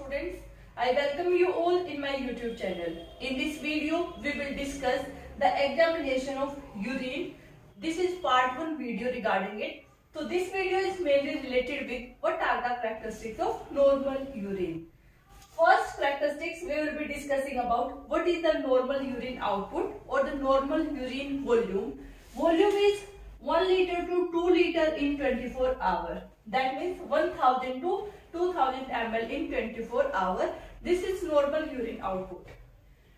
students, I welcome you all in my YouTube channel. In this video, we will discuss the examination of urine. This is part 1 video regarding it. So this video is mainly related with what are the characteristics of normal urine. First characteristics we will be discussing about what is the normal urine output or the normal urine volume. Volume is 1 liter to 2 liter in 24 hours. That means 1000 to 2000 ml in 24 hours. This is normal urine output.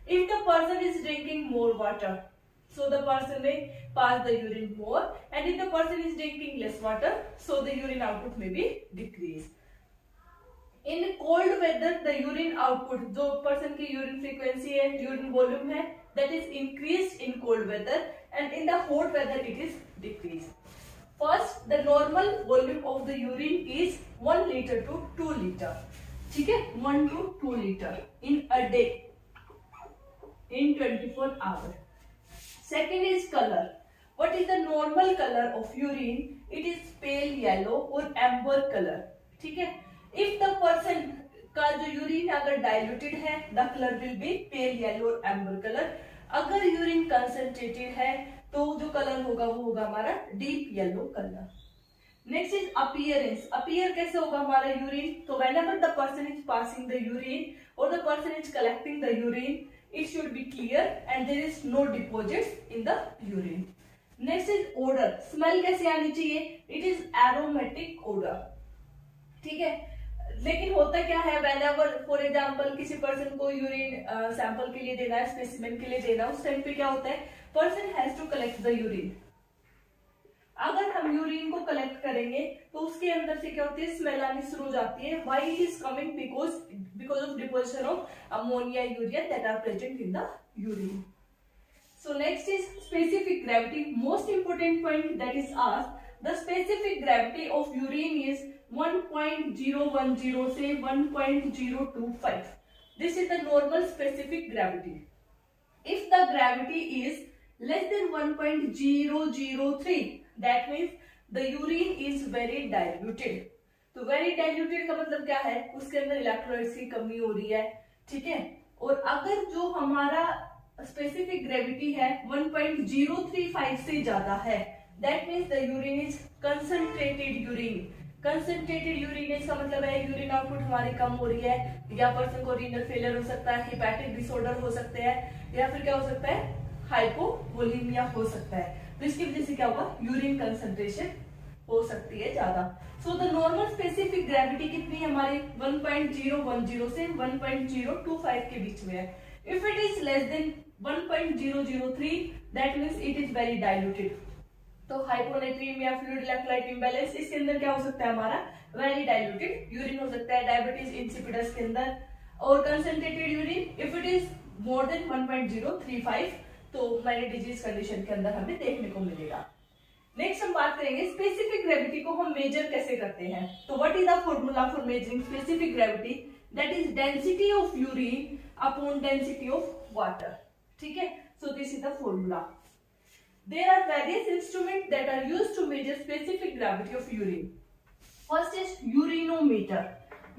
If the person is drinking more water, so the person may pass the urine more, and if the person is drinking less water, so the urine output may be decreased. In cold weather, the urine output, जो person की urine frequency है, urine volume है, that is increased in cold weather, and in the hot weather it is decreased. First, the normal volume of the urine is 1 liter to 2 liter. ठीक है, 1 to 2 liter in a day, in 24 hours. Second is color. What is the normal color of urine? It is pale yellow or amber color. ठीक है. If the person का जो urine अगर diluted है, the color will be pale yellow or amber color. अगर urine concentrated है तो जो कलर होगा वो होगा हमारा deep yellow colour. Next is appearance. Appear कैसे होगा हमारा यूरिन? तो whenever the person is passing the urine or the person is collecting the urine, it should be clear and there is no deposits in the urine. Next is odor. Smell कैसे आनी चाहिए? It is aromatic odor. ठीक है. लेकिन होता क्या है, whenever for example किसी पर्सन को यूरिन सैंपल के लिए देना है, स्पेसिमेन के लिए देना है, उस टाइम पे क्या होता है, person has to collect the urine. अगर हम यूरिन को कलेक्ट करेंगे तो उसके अंदर से क्या होती है, स्मेल आनी शुरू हो जाती है. Why it is coming? Because of deposition of ammonia, urea that are present in the urine. So next is specific gravity. Most important point that is asked. The specific gravity of urine is 1.010 से 1.025. This is the normal specific gravity. If the gravity is less than 1.003, that means the urine is very diluted. तो very diluted का मतलब क्या है? उसके अंदर electrolytes की कमी हो रही है. ठीक है. और अगर जो हमारा स्पेसिफिक ग्रेविटी है 1.035 से ज्यादा है, that means the urine is concentrated urine. Concentrated urine इसका मतलब है यूरिन आउटपुट हमारी कम हो रही है, या पर्सन को रीनल फेलियर हो सकता है, हिपैटिक डिसऑर्डर हो सकते हैं, या फिर क्या हो सकता है, हाइपोवोलीमिया हो सकता है. तो इसकी वजह से क्या होगा, यूरिन कंसंट्रेशन हो सकती है ज्यादा. So the normal specific gravity कितनी है हमारी? 1.010 से 1.025 के बीच में है. If it is less than 1.003, that means it is very diluted. तो हाइपोनेट्रीमिया, फ्लूइड इलेक्ट्रोलाइट इम्बैलेंस, इसके अंदर क्या हो सकता है हमारा, वेरी डाइल्यूटेड यूरिन हो सकता है. डायबिटीज इंसिपिडस के अंदर. और concentrated urine if it is more than 1.035, तो मैनी डिजीज कंडीशन के अंदर हमें देखने को मिलेगा. नेक्स्ट हम बात करेंगे स्पेसिफिक ग्रेविटी को हम मेजर कैसे करते हैं. तो what is the formula for measuring specific gravity? That is density of urine upon density of water. ठीक है. So this is the formula. There are various instruments that are used to measure specific gravity of urine. First is urinometer.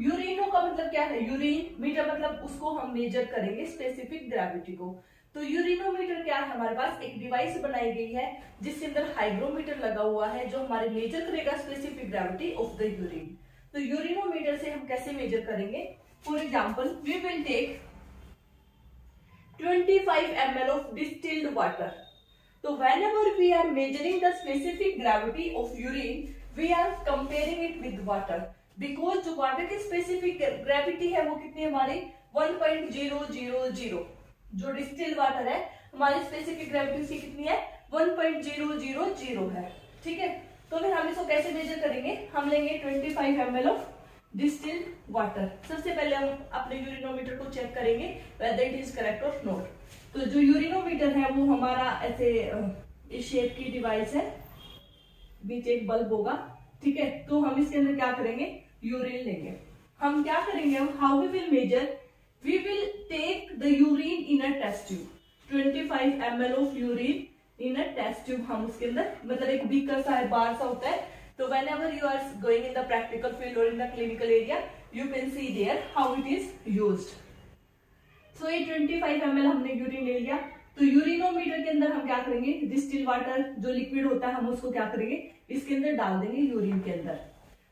Urino का मतलब क्या है? Urine. Metre मतलब उसको हम major करेंगे स्पेसिफिक ग्रेविटी को. तो यूरिनोमीटर क्या है, हमारे पास एक डिवाइस बनाई गई है जिसके अंदर हाइग्रोमीटर लगा हुआ है जो हमारे मेजर करेगा specific gravity of the urine. तो यूरिनोमीटर से हम कैसे मेजर करेंगे? For example we will take 25 ml of distilled water. So whenever we are measuring the specific gravity of urine, we are comparing it with water. Because जो water की specific gravity है वो कितनी है हमारी? 1.000. जो distilled water है हमारी specific gravity उसकी कितनी है? 1.000 है. ठीक है. तो फिर हम इसको कैसे मेजर करेंगे? हम लेंगे 25 ml of distilled water. सबसे पहले हम अपने यूरिनोमीटर को चेक करेंगे whether it is correct or not. तो जो यूरिनोमीटर है वो हमारा ऐसे इस शेप की डिवाइस है, बीच एक बल्ब होगा. ठीक है. तो हम इसके अंदर क्या करेंगे, यूरिन लेंगे. हम क्या करेंगे, how we will measure, we will take the urine in a test tube. 25 ml of urine in a test tube. हम उसके अंदर मतलब एक बीकर सा है, बार सा होता है. तो whenever you are going in the practical field or in the clinical area, you can see there how it is used. So ये 25 ml हमने यूरिन ले लिया, तो यूरिनोमीटर के अंदर हम क्या करेंगे, डिस्टिल वाटर जो लिक्विड होता है हम उसको क्या करेंगे, इसके अंदर डाल देंगे यूरिन के अंदर।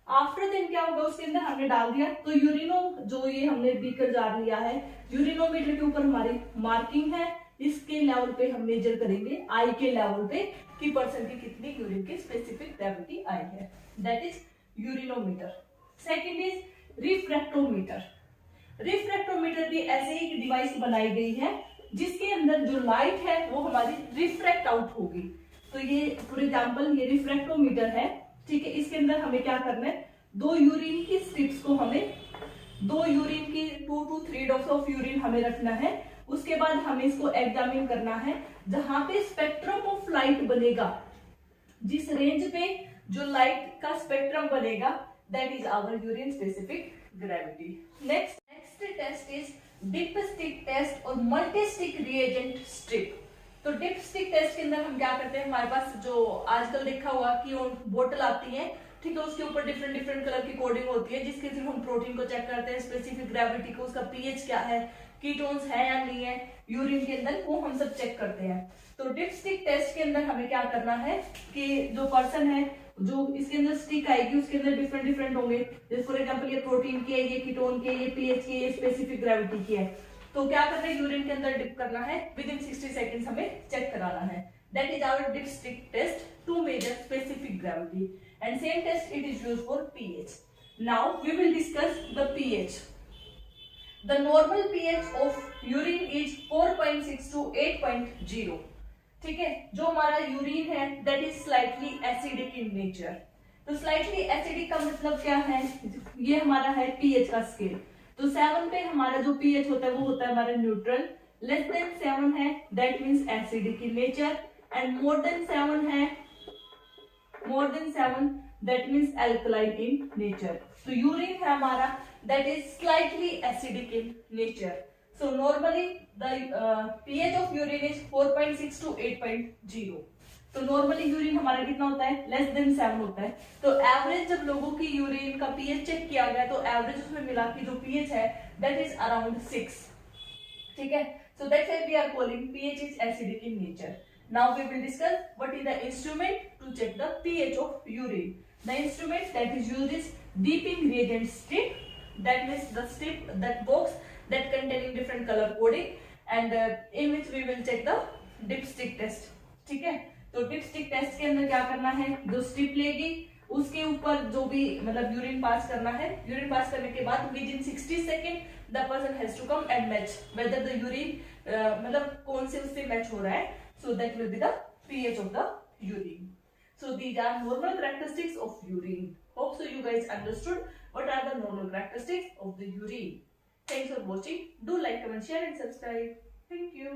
आफ्टर देन क्या होगा, उसके अंदर हमने डाल दिया, तो यूरिनो जो ये हमने बीकर जार लिया है, यूरिनोमीटर के ऊपर हमारी मार्किंग है, इसके लेवल पे हम मेजर करेंगे आई के लेवल पे कि पर्सन की कितनी यूरिन की स्पेसिफिक ग्रेविटी आई है, that is urinometer. Second is refractometer. Refractometer भी ऐसे ही एक डिवाइस बनाई गई है जिसके अंदर जो लाइट है वो हमारी रिफ्रैक्ट आउट होगी। तो ये फॉर एग्जांपल ये रिफ्रैक्टोमीटर है, ठीक है। इसके अंदर हमें क्या करना है, दो यूरिन की स्ट्रिप्स को हमें, दो यूरिन की 2 to 3 ड्रॉप्स ऑफ यूरिन हमें रखना है। उसके बाद हमें इसको एग्जामिन करना है, जहां पे स्पेक्ट्रम ऑफ लाइट बनेगा, जिस रेंज पे जो लाइट का स्पेक्ट्रम बनेगा, that is our urine specific gravity. Next test is dipstick test और मल्टीस्टिक रिएजेंट स्ट्रिप। तो डिपस्टिक टेस्ट के अंदर हम क्या करते हैं, हमारे पास जो आजकल देखा हुआ कि बोतल आती है, ठीक है, उसके ऊपर डिफरेंट डिफरेंट कलर की कोडिंग होती है, जिसके थ्रू हम प्रोटीन को चेक करते हैं, स्पेसिफिक ग्रेविटी को, उसका पीएच क्या है, कीटोन्स है या नहीं है यूरिन के अंदर, वो हम सब चेक करते हैं। तो डिपस्टिक टेस्ट के अंदर हमें क्या करना है कि जो पर्सन है, जो इसके अंदर स्टिक आएगी उसके अंदर डिफरेंट डिफरेंट होंगे, जैसे फॉर एग्जांपल ये प्रोटीन की है, ये कीटोन के, ये पीएच की, ये स्पेसिफिक ग्रेविटी की है। तो क्या करना है, यूरिन के अंदर डिप करना है, विद इन 60 सेकेंड्स हमें चेक कराना है। That is our dipstick test to measure specific gravity, and same test it is used for pH. Now we will discuss the pH. The normal pH of urine is 4.6 to 8.0, ठीक है। जो हमारा urine है that is slightly acidic in nature. तो slightly acidic का मतलब क्या है, ये हमारा है पीएच का स्केल। तो 7 पे हमारा जो पीएच होता है वो होता है हमारा न्यूट्रल, लेस देन 7 है that means acidic in nature, and more than 7 है, more than 7 that means alkaline in nature. तो यूरिन है हमारा that is slightly acidic in nature. So normally the pH of urine is 4.6 to 8.0. तो normally urine हमारा कितना होता है, less than 7 होता है। तो एवरेज जब लोगों की यूरिन का पीएच चेक किया गया तो एवरेज उसमें मिला कि जो पीएच है दैट इज अराउंड 6, ठीक है। So that's why we are calling pH is acidic in nature. Now we will discuss what is the instrument to check the pH of urine. The instrument that is used is dipping reagent strip, that means the strip, that box that containing different color coding, and in which we will check the dipstick test, ठीक है। तो dipstick test के अंदर क्या करना है, जो strip लेगी उसके ऊपर जो भी मतलब यूरिन पास करना है, यूरिन पास करने के बाद within 60 second the person has to come and match whether the urine मतलब कौन से उससे मैच हो रहा है, so that will be the pH of the urine. So these are normal characteristics of urine. Hope so you guys understood what are the normal characteristics of the urine. Thanks for watching. Do like, comment, share and subscribe. Thank you.